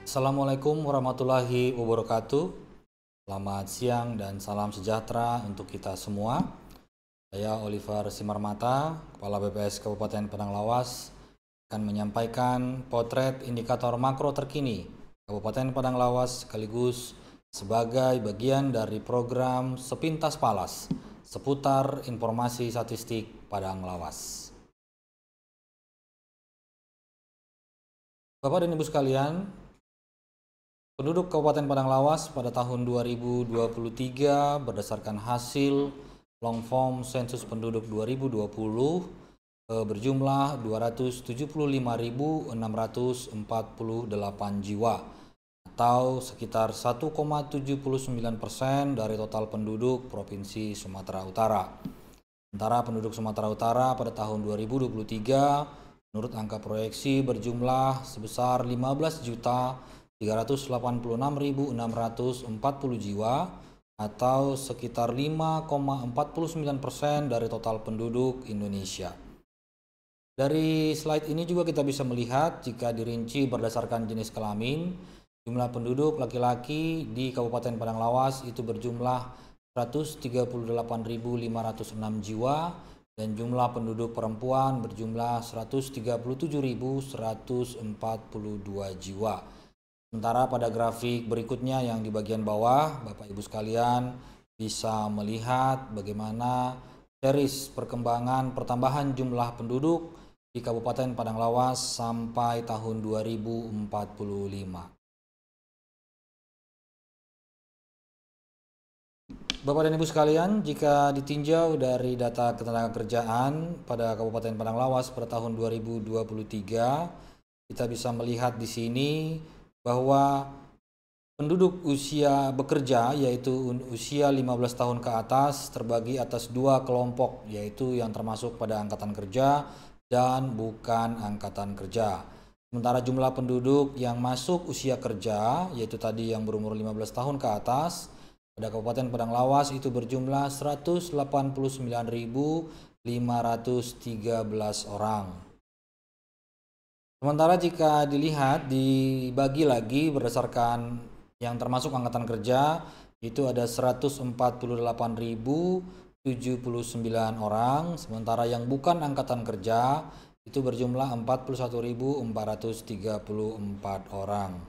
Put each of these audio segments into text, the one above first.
Assalamualaikum warahmatullahi wabarakatuh. Selamat siang dan salam sejahtera untuk kita semua. Saya Oliver Simarmata, Kepala BPS Kabupaten Padang Lawas, akan menyampaikan potret indikator makro terkini Kabupaten Padang Lawas sekaligus sebagai bagian dari program Sepintas Palas seputar informasi statistik Padang Lawas. Bapak dan Ibu sekalian, penduduk Kabupaten Padang Lawas pada tahun 2023 berdasarkan hasil long form sensus penduduk 2020 berjumlah 275.648 jiwa atau sekitar 1,79% dari total penduduk Provinsi Sumatera Utara. Sementara penduduk Sumatera Utara pada tahun 2023 menurut angka proyeksi berjumlah sebesar 15.386.640 jiwa atau sekitar 5,49% dari total penduduk Indonesia. Dari slide ini juga kita bisa melihat jika dirinci berdasarkan jenis kelamin, jumlah penduduk laki-laki di Kabupaten Padang Lawas itu berjumlah 138.506 jiwa dan jumlah penduduk perempuan berjumlah 137.142 jiwa. Sementara pada grafik berikutnya yang di bagian bawah, Bapak Ibu sekalian bisa melihat bagaimana series perkembangan pertambahan jumlah penduduk di Kabupaten Padang Lawas sampai tahun 2045. Bapak dan Ibu sekalian, jika ditinjau dari data ketenagakerjaan pada Kabupaten Padang Lawas pada tahun 2023, kita bisa melihat di sini bahwa penduduk usia bekerja yaitu usia 15 tahun ke atas terbagi atas dua kelompok, yaitu yang termasuk pada angkatan kerja dan bukan angkatan kerja. Sementara jumlah penduduk yang masuk usia kerja yaitu tadi yang berumur 15 tahun ke atas pada Kabupaten Padang Lawas itu berjumlah 189.513 orang. Sementara jika dilihat dibagi lagi berdasarkan yang termasuk angkatan kerja itu ada 148.079 orang, sementara yang bukan angkatan kerja itu berjumlah 41.434 orang.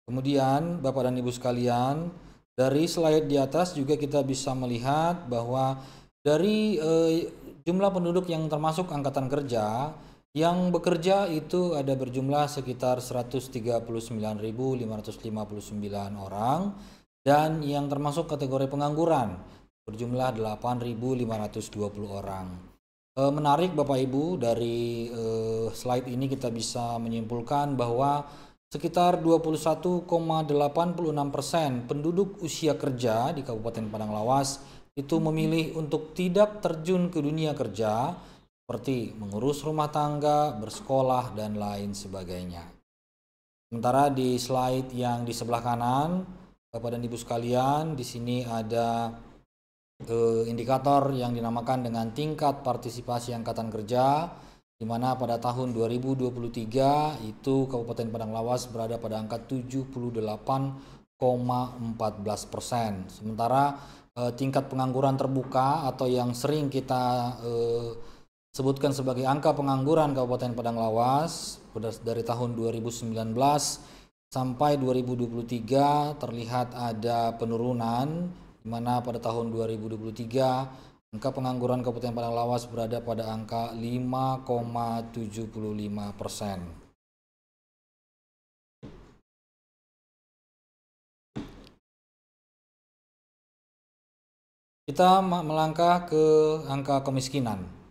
Kemudian Bapak dan Ibu sekalian, dari slide di atas juga kita bisa melihat bahwa dari jumlah penduduk yang termasuk angkatan kerja, yang bekerja itu ada berjumlah sekitar 139.559 orang dan yang termasuk kategori pengangguran berjumlah 8.520 orang. Menarik Bapak Ibu, dari slide ini kita bisa menyimpulkan bahwa sekitar 21,86% penduduk usia kerja di Kabupaten Padang Lawas itu memilih untuk tidak terjun ke dunia kerja seperti mengurus rumah tangga, bersekolah, dan lain sebagainya. Sementara di slide yang di sebelah kanan, Bapak dan Ibu sekalian, di sini ada indikator yang dinamakan dengan tingkat partisipasi angkatan kerja, di mana pada tahun 2023 itu Kabupaten Padang Lawas berada pada angka 78,14%. Sementara tingkat pengangguran terbuka atau yang sering kita sebutkan sebagai angka pengangguran Kabupaten Padang Lawas dari tahun 2019 sampai 2023 terlihat ada penurunan, di mana pada tahun 2023 angka pengangguran Kabupaten Padang Lawas berada pada angka 5,75%. Kita melangkah ke angka kemiskinan.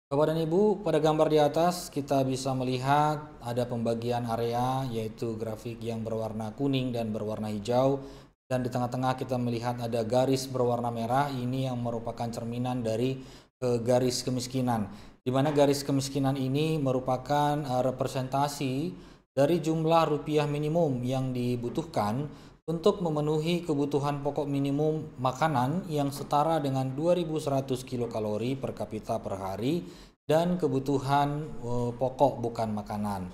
Bapak dan Ibu, pada gambar di atas kita bisa melihat ada pembagian area, yaitu grafik yang berwarna kuning dan berwarna hijau. Dan di tengah-tengah kita melihat ada garis berwarna merah, ini yang merupakan cerminan dari garis kemiskinan. Di mana garis kemiskinan ini merupakan representasi dari jumlah rupiah minimum yang dibutuhkan untuk memenuhi kebutuhan pokok minimum makanan yang setara dengan 2.100 kilokalori per kapita per hari dan kebutuhan pokok bukan makanan.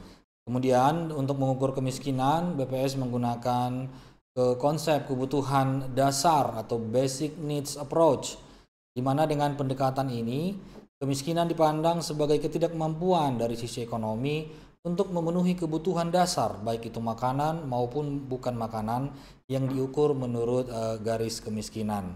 Kemudian untuk mengukur kemiskinan, BPS menggunakan konsep kebutuhan dasar atau basic needs approach, di mana dengan pendekatan ini kemiskinan dipandang sebagai ketidakmampuan dari sisi ekonomi untuk memenuhi kebutuhan dasar, baik itu makanan maupun bukan makanan, yang diukur menurut garis kemiskinan.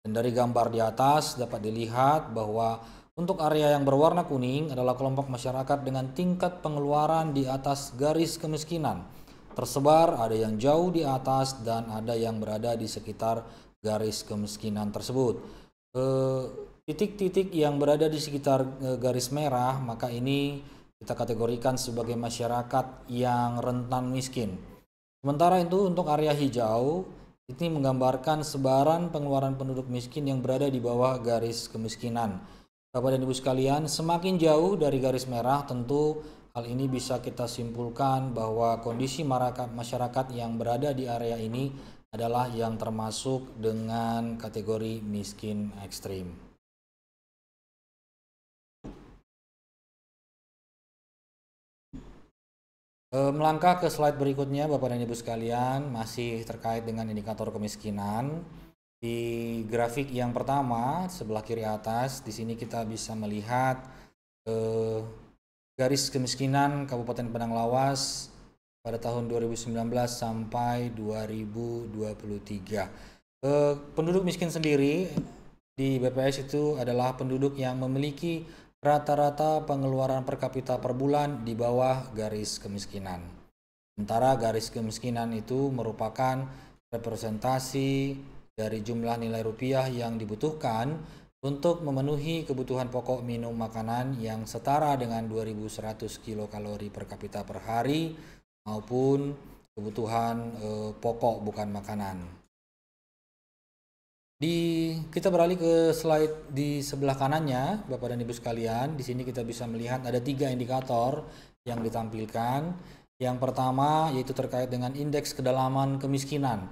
Dan dari gambar di atas dapat dilihat bahwa untuk area yang berwarna kuning adalah kelompok masyarakat dengan tingkat pengeluaran di atas garis kemiskinan. Tersebar, ada yang jauh di atas dan ada yang berada di sekitar garis kemiskinan tersebut. Titik-titik yang berada di sekitar garis merah, maka ini kita kategorikan sebagai masyarakat yang rentan miskin. Sementara itu untuk area hijau, ini menggambarkan sebaran pengeluaran penduduk miskin yang berada di bawah garis kemiskinan. Bapak dan Ibu sekalian, semakin jauh dari garis merah, tentu hal ini bisa kita simpulkan bahwa kondisi masyarakat yang berada di area ini adalah yang termasuk dengan kategori miskin ekstrim. Melangkah ke slide berikutnya, Bapak dan Ibu sekalian, masih terkait dengan indikator kemiskinan. Di grafik yang pertama sebelah kiri atas, di sini kita bisa melihat garis kemiskinan Kabupaten Padang Lawas pada tahun 2019 sampai 2023. Penduduk miskin sendiri di BPS itu adalah penduduk yang memiliki rata-rata pengeluaran per kapita per bulan di bawah garis kemiskinan. Sementara garis kemiskinan itu merupakan representasi dari jumlah nilai rupiah yang dibutuhkan untuk memenuhi kebutuhan pokok minum makanan yang setara dengan 2100 kilokalori per kapita per hari maupun kebutuhan pokok bukan makanan. Kita beralih ke slide di sebelah kanannya, Bapak dan Ibu sekalian. Di sini kita bisa melihat ada 3 indikator yang ditampilkan. Yang pertama yaitu terkait dengan indeks kedalaman kemiskinan.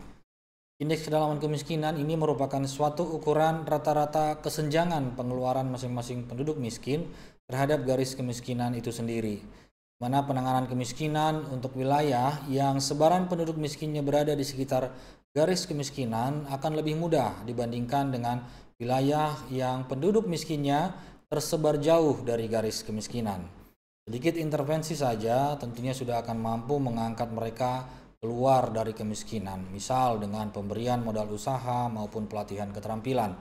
Indeks kedalaman kemiskinan ini merupakan suatu ukuran rata-rata kesenjangan pengeluaran masing-masing penduduk miskin terhadap garis kemiskinan itu sendiri. Mana penanganan kemiskinan untuk wilayah yang sebaran penduduk miskinnya berada di sekitar garis kemiskinan akan lebih mudah dibandingkan dengan wilayah yang penduduk miskinnya tersebar jauh dari garis kemiskinan. Sedikit intervensi saja tentunya sudah akan mampu mengangkat mereka keluar dari kemiskinan, misal dengan pemberian modal usaha maupun pelatihan keterampilan.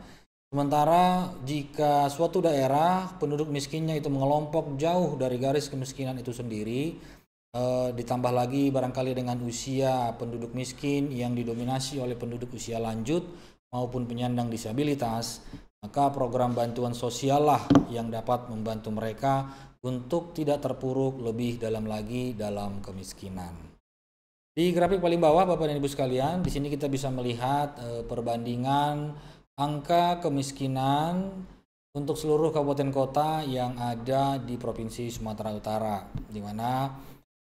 Sementara jika suatu daerah penduduk miskinnya itu mengelompok jauh dari garis kemiskinan itu sendiri, ditambah lagi barangkali dengan usia penduduk miskin yang didominasi oleh penduduk usia lanjut maupun penyandang disabilitas, maka program bantuan sosial lah yang dapat membantu mereka untuk tidak terpuruk lebih dalam lagi dalam kemiskinan. Di grafik paling bawah, Bapak dan Ibu sekalian, di sini kita bisa melihat perbandingan angka kemiskinan untuk seluruh kabupaten kota yang ada di Provinsi Sumatera Utara, di mana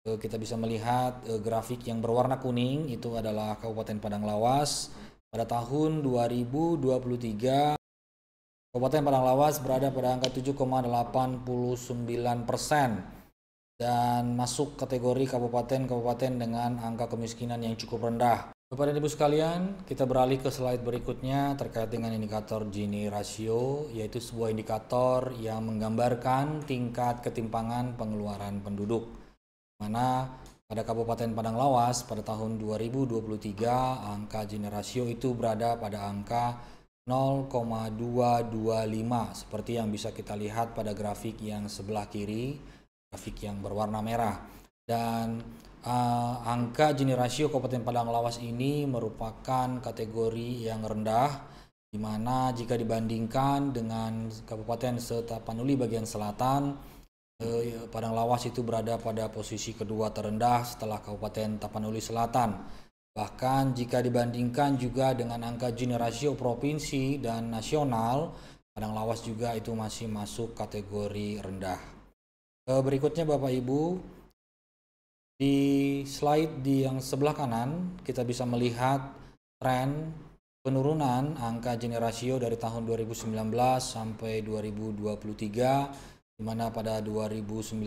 kita bisa melihat grafik yang berwarna kuning itu adalah Kabupaten Padang Lawas. Pada tahun 2023, Kabupaten Padang Lawas berada pada angka 7,89%. Dan masuk kategori kabupaten-kabupaten dengan angka kemiskinan yang cukup rendah. Bapak dan Ibu sekalian, kita beralih ke slide berikutnya terkait dengan indikator Gini Ratio, yaitu sebuah indikator yang menggambarkan tingkat ketimpangan pengeluaran penduduk. Mana pada Kabupaten Padang Lawas pada tahun 2023 angka Gini Ratio itu berada pada angka 0,225 seperti yang bisa kita lihat pada grafik yang sebelah kiri, grafik yang berwarna merah. Dan angka Gini Ratio Kabupaten Padang Lawas ini merupakan kategori yang rendah, di mana jika dibandingkan dengan Kabupaten Setapanuli bagian selatan, Padang Lawas itu berada pada posisi kedua terendah setelah Kabupaten Tapanuli Selatan. Bahkan jika dibandingkan juga dengan angka Gini Ratio provinsi dan nasional, Padang Lawas juga itu masih masuk kategori rendah. Berikutnya Bapak Ibu, di slide yang sebelah kanan kita bisa melihat tren penurunan angka Gini Ratio dari tahun 2019 sampai 2023, di mana pada 2019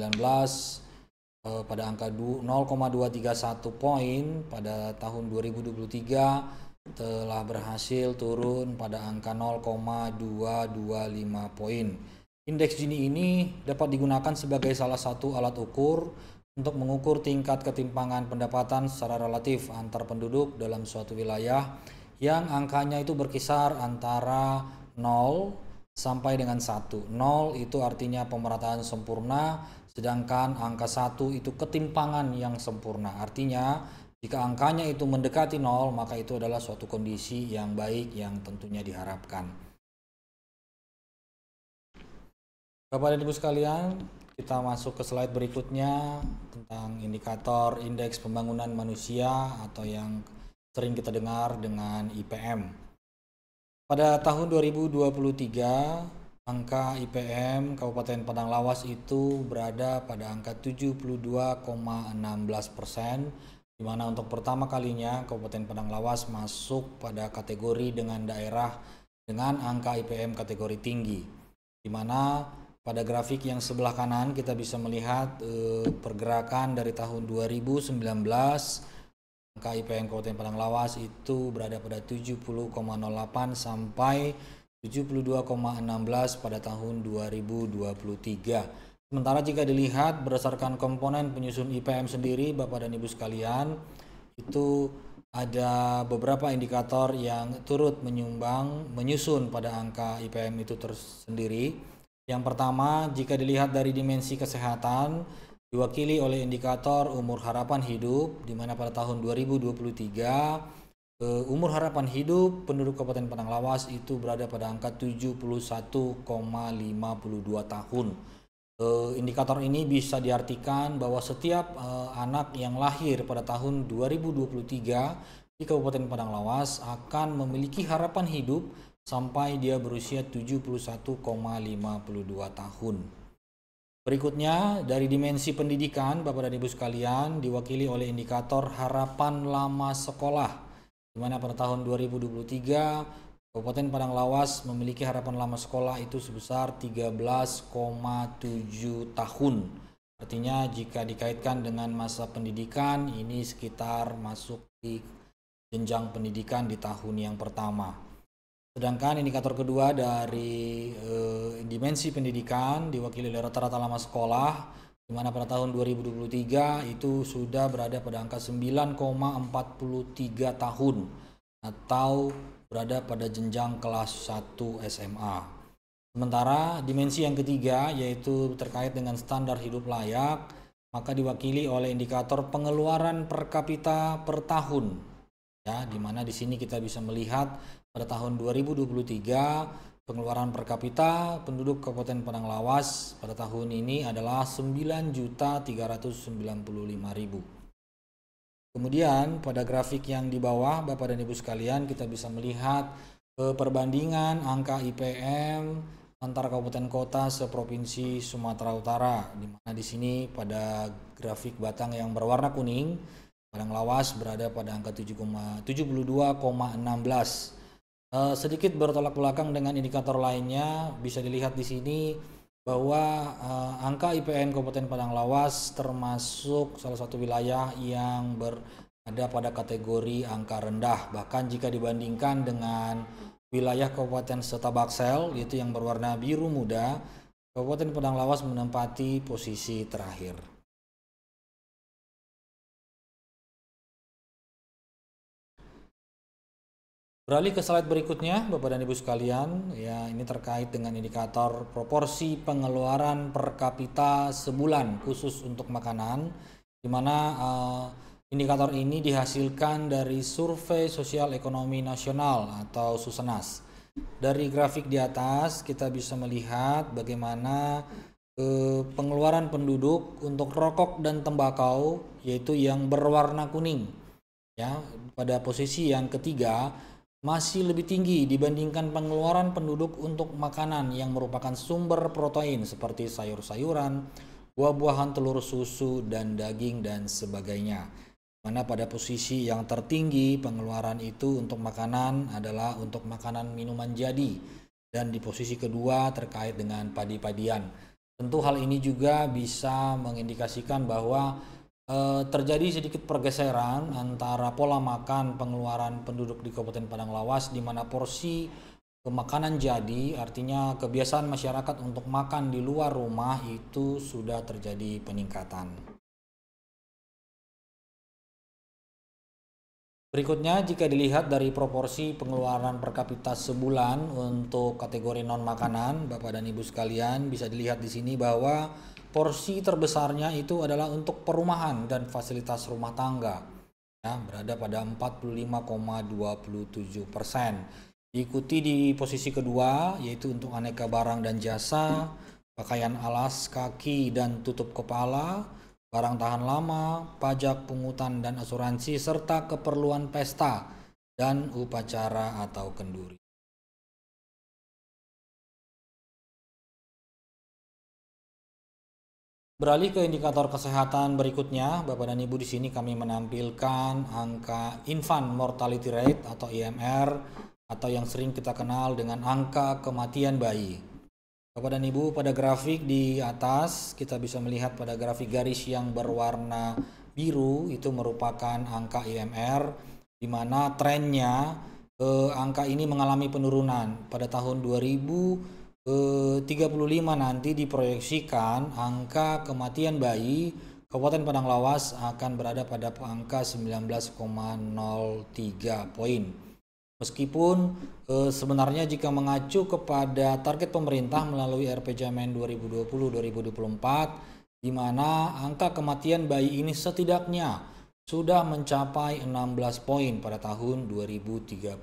pada angka 0,231 poin pada tahun 2023 telah berhasil turun pada angka 0,225 poin. Indeks Gini ini dapat digunakan sebagai salah satu alat ukur untuk mengukur tingkat ketimpangan pendapatan secara relatif antar penduduk dalam suatu wilayah yang angkanya itu berkisar antara 0 sampai dengan 1. 0 itu artinya pemerataan sempurna, sedangkan angka 1 itu ketimpangan yang sempurna. Artinya jika angkanya itu mendekati 0, maka itu adalah suatu kondisi yang baik yang tentunya diharapkan. Bapak dan Ibu sekalian, kita masuk ke slide berikutnya tentang indikator indeks pembangunan manusia atau yang sering kita dengar dengan IPM. Pada tahun 2023, angka IPM Kabupaten Padang Lawas itu berada pada angka 72,16%, di mana untuk pertama kalinya Kabupaten Padang Lawas masuk pada kategori dengan daerah dengan angka IPM kategori tinggi, di mana pada grafik yang sebelah kanan kita bisa melihat pergerakan dari tahun 2019 angka IPM Kabupaten Padang Lawas itu berada pada 70,08 sampai 72,16 pada tahun 2023. Sementara jika dilihat berdasarkan komponen penyusun IPM sendiri, Bapak dan Ibu sekalian, itu ada beberapa indikator yang turut menyusun pada angka IPM itu tersendiri. Yang pertama, jika dilihat dari dimensi kesehatan, diwakili oleh indikator umur harapan hidup, di mana pada tahun 2023 umur harapan hidup penduduk Kabupaten Padang Lawas itu berada pada angka 71,52 tahun. Indikator ini bisa diartikan bahwa setiap anak yang lahir pada tahun 2023 di Kabupaten Padang Lawas akan memiliki harapan hidup sampai dia berusia 71,52 tahun. Berikutnya, dari dimensi pendidikan, Bapak dan Ibu sekalian, diwakili oleh indikator harapan lama sekolah, di mana pada tahun 2023 Kabupaten Padang Lawas memiliki harapan lama sekolah itu sebesar 13,7 tahun. Artinya jika dikaitkan dengan masa pendidikan, ini sekitar masuk di jenjang pendidikan di tahun yang pertama. Sedangkan indikator kedua dari dimensi pendidikan diwakili oleh rata-rata lama sekolah, di mana pada tahun 2023 itu sudah berada pada angka 9,43 tahun atau berada pada jenjang kelas 1 SMA. Sementara dimensi yang ketiga yaitu terkait dengan standar hidup layak, maka diwakili oleh indikator pengeluaran per kapita per tahun. Ya, di mana di sini kita bisa melihat pada tahun 2023 pengeluaran per kapita penduduk Kabupaten Padang Lawas pada tahun ini adalah 9.395.000. Kemudian pada grafik yang di bawah Bapak dan Ibu sekalian kita bisa melihat perbandingan angka IPM antara kabupaten kota seprovinsi Sumatera Utara, di mana di sini pada grafik batang yang berwarna kuning Padang Lawas berada pada angka 72,16. Sedikit bertolak belakang dengan indikator lainnya, bisa dilihat di sini bahwa angka IPM Kabupaten Padang Lawas termasuk salah satu wilayah yang berada pada kategori angka rendah. Bahkan jika dibandingkan dengan wilayah Kabupaten Setabaksel, yaitu yang berwarna biru muda, Kabupaten Padang Lawas menempati posisi terakhir. Beralih ke slide berikutnya, Bapak dan Ibu sekalian, ya ini terkait dengan indikator proporsi pengeluaran per kapita sebulan khusus untuk makanan, di mana indikator ini dihasilkan dari Survei Sosial Ekonomi Nasional atau Susenas. Dari grafik di atas kita bisa melihat bagaimana pengeluaran penduduk untuk rokok dan tembakau, yaitu yang berwarna kuning, ya pada posisi yang ketiga masih lebih tinggi dibandingkan pengeluaran penduduk untuk makanan yang merupakan sumber protein seperti sayur-sayuran, buah-buahan, telur, susu, dan daging dan sebagainya. Mana pada posisi yang tertinggi pengeluaran itu untuk makanan adalah untuk makanan minuman jadi, dan di posisi kedua terkait dengan padi-padian. Tentu hal ini juga bisa mengindikasikan bahwa terjadi sedikit pergeseran antara pola makan pengeluaran penduduk di Kabupaten Padang Lawas, di mana porsi makanan jadi, artinya kebiasaan masyarakat untuk makan di luar rumah itu sudah terjadi peningkatan. Berikutnya, jika dilihat dari proporsi pengeluaran per kapita sebulan untuk kategori non makanan, Bapak dan Ibu sekalian, bisa dilihat di sini bahwa porsi terbesarnya itu adalah untuk perumahan dan fasilitas rumah tangga, ya, berada pada 45,27%. Diikuti di posisi kedua yaitu untuk aneka barang dan jasa, pakaian alas kaki dan tutup kepala, barang tahan lama, pajak pungutan dan asuransi, serta keperluan pesta dan upacara atau kenduri. Beralih ke indikator kesehatan berikutnya, Bapak dan Ibu, di sini kami menampilkan angka infant mortality rate atau IMR, atau yang sering kita kenal dengan angka kematian bayi. Bapak dan Ibu, pada grafik di atas kita bisa melihat pada grafik garis yang berwarna biru itu merupakan angka IMR, di mana trennya angka ini mengalami penurunan. Pada tahun 2035 nanti diproyeksikan angka kematian bayi Kabupaten Padang Lawas akan berada pada angka 19,03 poin. Meskipun sebenarnya jika mengacu kepada target pemerintah melalui RPJMN 2020-2024, di mana angka kematian bayi ini setidaknya sudah mencapai 16 poin pada tahun 2035.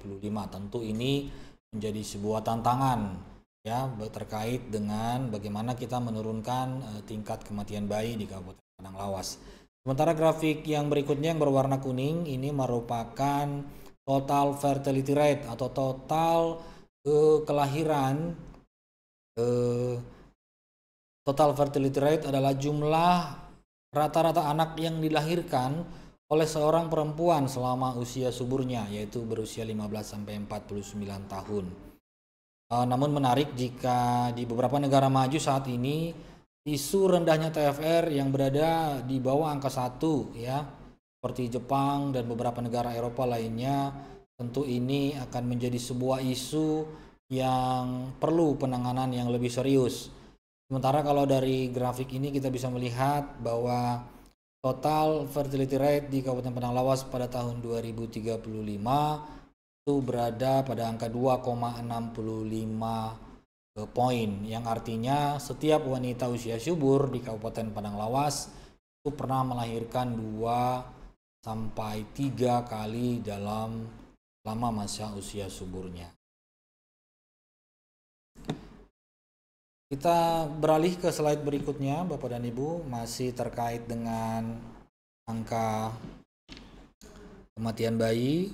Tentu ini menjadi sebuah tantangan, ya, terkait dengan bagaimana kita menurunkan tingkat kematian bayi di Kabupaten Padang Lawas. Sementara grafik yang berikutnya yang berwarna kuning ini merupakan total fertility rate atau total kelahiran. Total fertility rate adalah jumlah rata-rata anak yang dilahirkan oleh seorang perempuan selama usia suburnya, yaitu berusia 15-49 tahun. Namun menarik jika di beberapa negara maju saat ini isu rendahnya TFR yang berada di bawah angka 1, ya, seperti Jepang dan beberapa negara Eropa lainnya, tentu ini akan menjadi sebuah isu yang perlu penanganan yang lebih serius. Sementara kalau dari grafik ini kita bisa melihat bahwa total fertility rate di Kabupaten Padang Lawas pada tahun 2035 itu berada pada angka 2,65 poin, yang artinya setiap wanita usia subur di Kabupaten Padang Lawas itu pernah melahirkan 2-3 kali dalam selama masa usia suburnya. Kita beralih ke slide berikutnya, Bapak dan Ibu, masih terkait dengan angka kematian bayi,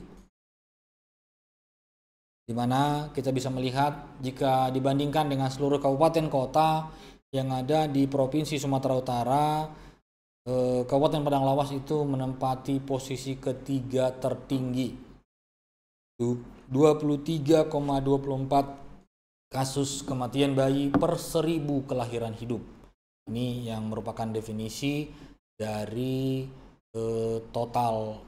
di mana kita bisa melihat jika dibandingkan dengan seluruh kabupaten kota yang ada di Provinsi Sumatera Utara, Kabupaten Padang Lawas itu menempati posisi ketiga tertinggi, 23,24 kasus kematian bayi per 1000 kelahiran hidup. Ini yang merupakan definisi dari total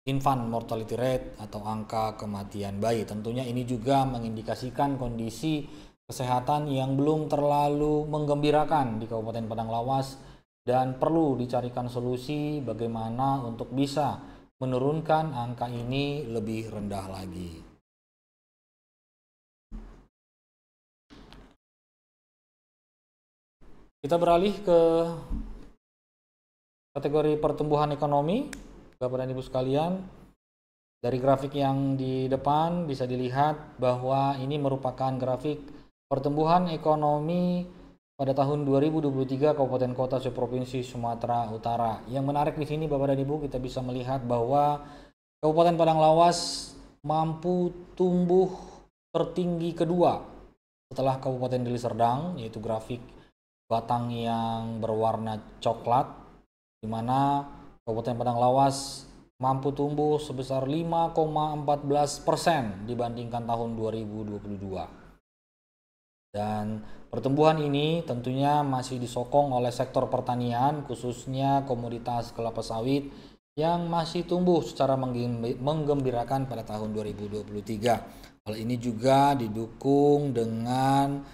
infant mortality rate atau angka kematian bayi. Tentunya ini juga mengindikasikan kondisi kesehatan yang belum terlalu menggembirakan di Kabupaten Padang Lawas, dan perlu dicarikan solusi bagaimana untuk bisa menurunkan angka ini lebih rendah lagi. Kita beralih ke kategori pertumbuhan ekonomi, Bapak dan Ibu sekalian. Dari grafik yang di depan bisa dilihat bahwa ini merupakan grafik pertumbuhan ekonomi pada tahun 2023 Kabupaten Kota Seprovinsi Sumatera Utara. Yang menarik di sini, Bapak dan Ibu, kita bisa melihat bahwa Kabupaten Padang Lawas mampu tumbuh tertinggi kedua setelah Kabupaten Deli Serdang, yaitu grafik batang yang berwarna coklat, di mana Kabupaten Padang Lawas mampu tumbuh sebesar 5,14% dibandingkan tahun 2022. Dan pertumbuhan ini tentunya masih disokong oleh sektor pertanian, khususnya komoditas kelapa sawit yang masih tumbuh secara menggembirakan pada tahun 2023. Hal ini juga didukung dengan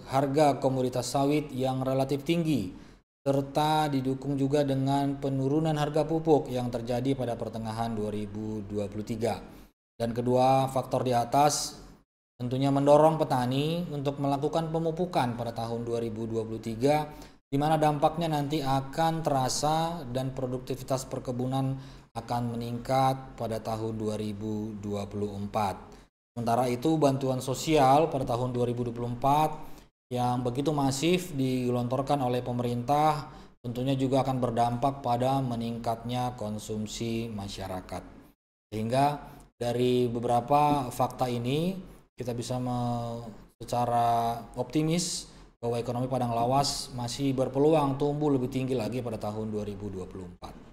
harga komoditas sawit yang relatif tinggi, serta didukung juga dengan penurunan harga pupuk yang terjadi pada pertengahan 2023. Dan kedua faktor di atas tentunya mendorong petani untuk melakukan pemupukan pada tahun 2023, di mana dampaknya nanti akan terasa dan produktivitas perkebunan akan meningkat pada tahun 2024. Sementara itu bantuan sosial pada tahun 2024 yang begitu masif digelontorkan oleh pemerintah tentunya juga akan berdampak pada meningkatnya konsumsi masyarakat. Sehingga dari beberapa fakta ini kita bisa secara optimis bahwa ekonomi Padang Lawas masih berpeluang tumbuh lebih tinggi lagi pada tahun 2024.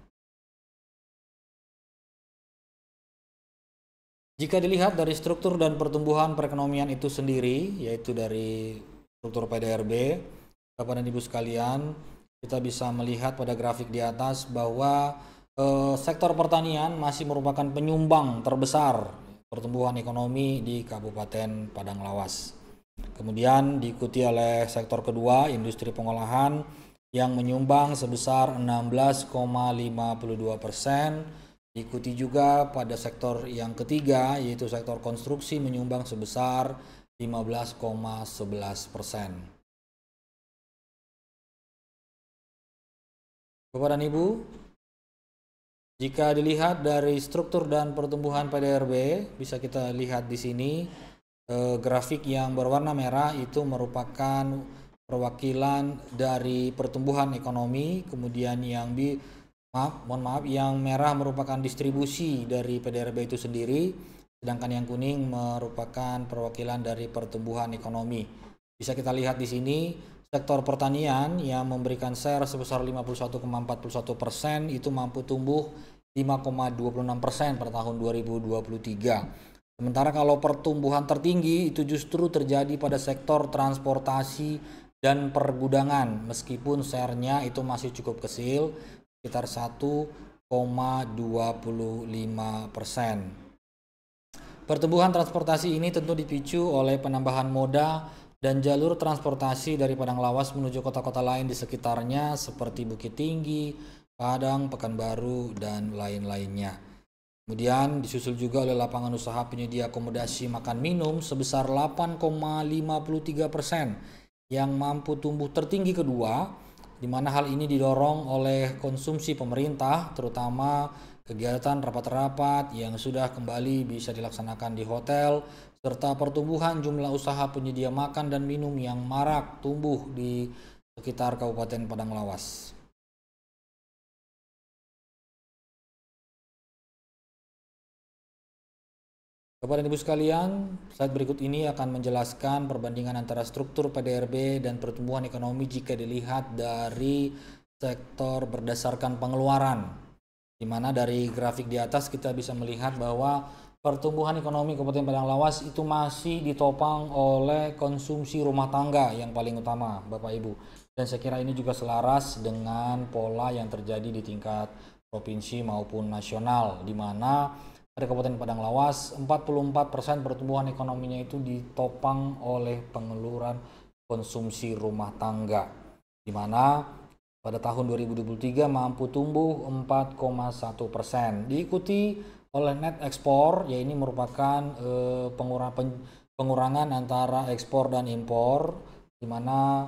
Jika dilihat dari struktur dan pertumbuhan perekonomian itu sendiri, yaitu dari struktur PDRB, Bapak dan Ibu sekalian, kita bisa melihat pada grafik di atas bahwa sektor pertanian masih merupakan penyumbang terbesar pertumbuhan ekonomi di Kabupaten Padang Lawas. Kemudian diikuti oleh sektor kedua, industri pengolahan, yang menyumbang sebesar 16,52%. Diikuti juga pada sektor yang ketiga, yaitu sektor konstruksi, menyumbang sebesar 15,11%. Bapak dan Ibu, jika dilihat dari struktur dan pertumbuhan PDRB, bisa kita lihat di sini grafik yang berwarna merah itu merupakan perwakilan dari pertumbuhan ekonomi, kemudian yang yang merah merupakan distribusi dari PDRB itu sendiri, sedangkan yang kuning merupakan perwakilan dari pertumbuhan ekonomi. Bisa kita lihat di sini sektor pertanian yang memberikan share sebesar 51,41% itu mampu tumbuh 5,26% pada tahun 2023. Sementara kalau pertumbuhan tertinggi itu justru terjadi pada sektor transportasi dan pergudangan, meskipun share-nya itu masih cukup kecil, sekitar 1,25%. Pertumbuhan transportasi ini tentu dipicu oleh penambahan moda dan jalur transportasi dari Padang Lawas menuju kota-kota lain di sekitarnya seperti Bukit Tinggi, Padang, Pekanbaru, dan lain-lainnya. Kemudian disusul juga oleh lapangan usaha penyedia akomodasi makan minum sebesar 8,53% yang mampu tumbuh tertinggi kedua, di mana hal ini didorong oleh konsumsi pemerintah, terutama kegiatan rapat-rapat yang sudah kembali bisa dilaksanakan di hotel, serta pertumbuhan jumlah usaha penyedia makan dan minum yang marak tumbuh di sekitar Kabupaten Padang Lawas. Bapak dan Ibu sekalian, slide berikut ini akan menjelaskan perbandingan antara struktur PDRB dan pertumbuhan ekonomi jika dilihat dari sektor berdasarkan pengeluaran, di mana dari grafik di atas kita bisa melihat bahwa pertumbuhan ekonomi Kabupaten Padang Lawas itu masih ditopang oleh konsumsi rumah tangga yang paling utama, Bapak Ibu. Dan saya kira ini juga selaras dengan pola yang terjadi di tingkat provinsi maupun nasional, di mana pada Kabupaten Padang Lawas, 44% pertumbuhan ekonominya itu ditopang oleh pengeluaran konsumsi rumah tangga, di mana pada tahun 2023 mampu tumbuh 4,1%. Diikuti oleh net ekspor, yaitu ini merupakan pengurangan antara ekspor dan impor, di mana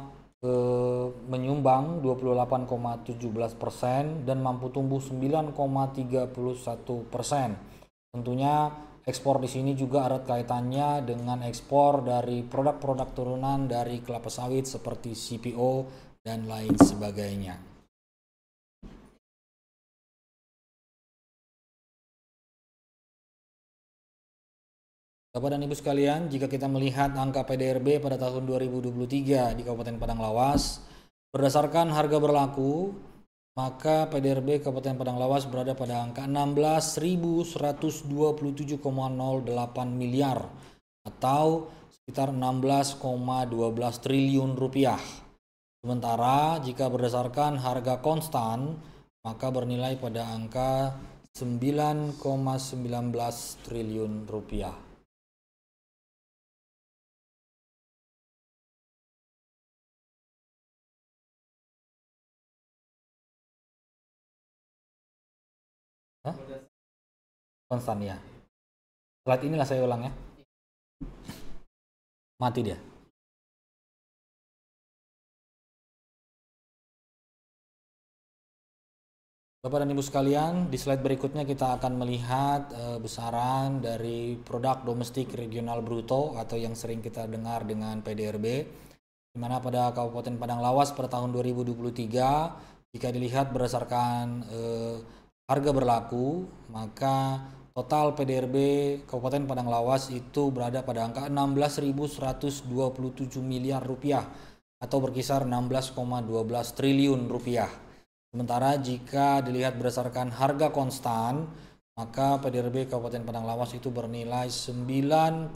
menyumbang 28,17% dan mampu tumbuh 9,31%. Tentunya ekspor di sini juga erat kaitannya dengan ekspor dari produk-produk turunan dari kelapa sawit seperti CPO dan lain sebagainya. Bapak dan Ibu sekalian, jika kita melihat angka PDRB pada tahun 2023 di Kabupaten Padang Lawas, berdasarkan harga berlaku, maka PDRB Kabupaten Padang Lawas berada pada angka 16.127,08 miliar atau sekitar 16,12 triliun rupiah. Sementara jika berdasarkan harga konstan, maka bernilai pada angka 9,19 triliun rupiah. Hah? Konstan ya. Slide inilah saya ulang ya. Mati dia. Bapak dan Ibu sekalian, di slide berikutnya kita akan melihat besaran dari produk domestik regional bruto atau yang sering kita dengar dengan PDRB, di mana pada Kabupaten Padang Lawas pada tahun 2023 jika dilihat berdasarkan harga berlaku, maka total PDRB Kabupaten Padang Lawas itu berada pada angka 16.127 miliar rupiah atau berkisar 16,12 triliun rupiah. Sementara jika dilihat berdasarkan harga konstan, maka PDRB Kabupaten Padang Lawas itu bernilai 9,19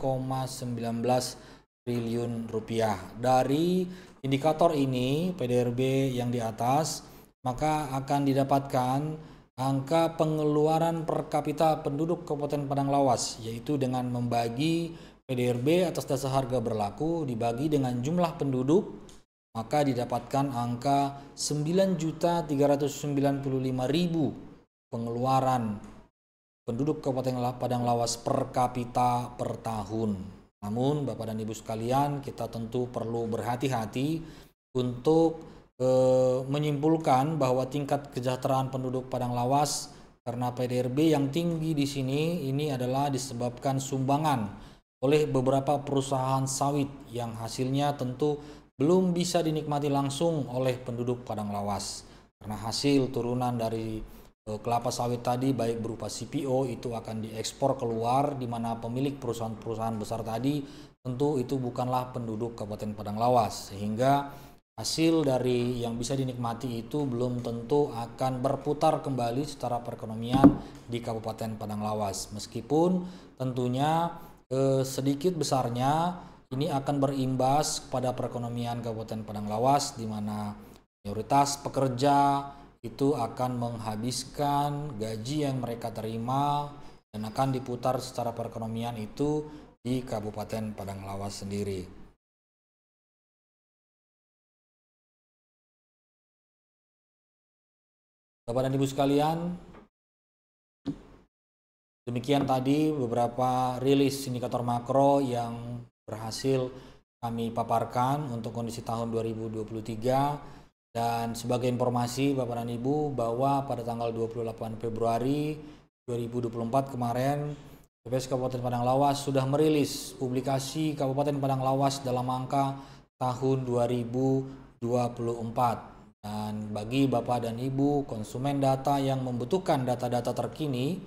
triliun rupiah. Dari indikator ini, PDRB yang di atas, maka akan didapatkan angka pengeluaran per kapita penduduk Kabupaten Padang Lawas, yaitu dengan membagi PDRB atas dasar harga berlaku dibagi dengan jumlah penduduk, maka didapatkan angka 9.395.000 pengeluaran penduduk Kabupaten Padang Lawas per kapita per tahun. Namun Bapak dan Ibu sekalian, kita tentu perlu berhati-hati untuk menyimpulkan bahwa tingkat kesejahteraan penduduk Padang Lawas karena PDRB yang tinggi di sini ini adalah disebabkan sumbangan oleh beberapa perusahaan sawit yang hasilnya tentu belum bisa dinikmati langsung oleh penduduk Padang Lawas karena hasil turunan dari kelapa sawit tadi baik berupa CPO itu akan diekspor keluar, di mana pemilik perusahaan-perusahaan besar tadi tentu itu bukanlah penduduk Kabupaten Padang Lawas, sehingga hasil dari yang bisa dinikmati itu belum tentu akan berputar kembali secara perekonomian di Kabupaten Padang Lawas, meskipun tentunya sedikit besarnya ini akan berimbas kepada perekonomian Kabupaten Padang Lawas, di mana mayoritas pekerja itu akan menghabiskan gaji yang mereka terima dan akan diputar secara perekonomian itu di Kabupaten Padang Lawas sendiri. Bapak dan Ibu sekalian, demikian tadi beberapa rilis indikator makro yang berhasil kami paparkan untuk kondisi tahun 2023, dan sebagai informasi Bapak dan Ibu bahwa pada tanggal 28 Februari 2024 kemarin BPS Kabupaten Padang Lawas sudah merilis publikasi Kabupaten Padang Lawas dalam angka tahun 2024, dan bagi Bapak dan Ibu konsumen data yang membutuhkan data-data terkini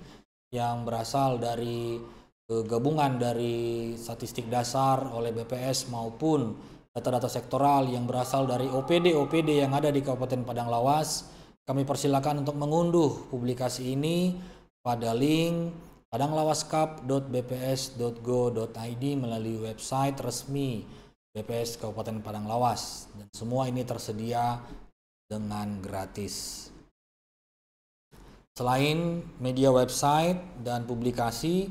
yang berasal dari gabungan dari statistik dasar oleh BPS maupun data-data sektoral yang berasal dari OPD-OPD yang ada di Kabupaten Padang Lawas, kami persilakan untuk mengunduh publikasi ini pada link padanglawaskap.bps.go.id melalui website resmi BPS Kabupaten Padang Lawas, dan semua ini tersedia dengan gratis. Selain media website dan publikasi,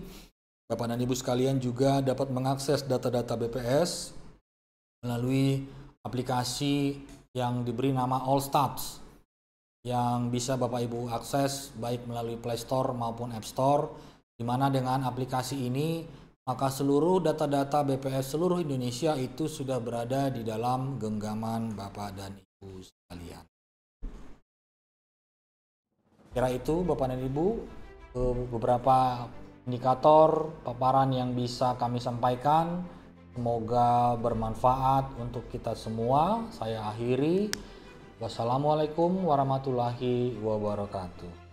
Bapak dan Ibu sekalian juga dapat mengakses data-data BPS melalui aplikasi yang diberi nama AllStats yang bisa Bapak Ibu akses baik melalui Play Store maupun App Store, di mana dengan aplikasi ini maka seluruh data-data BPS seluruh Indonesia itu sudah berada di dalam genggaman Bapak dan Ibu sekalian. Kira itu Bapak dan Ibu beberapa indikator paparan yang bisa kami sampaikan, semoga bermanfaat untuk kita semua. Saya akhiri. Wassalamualaikum warahmatullahi wabarakatuh.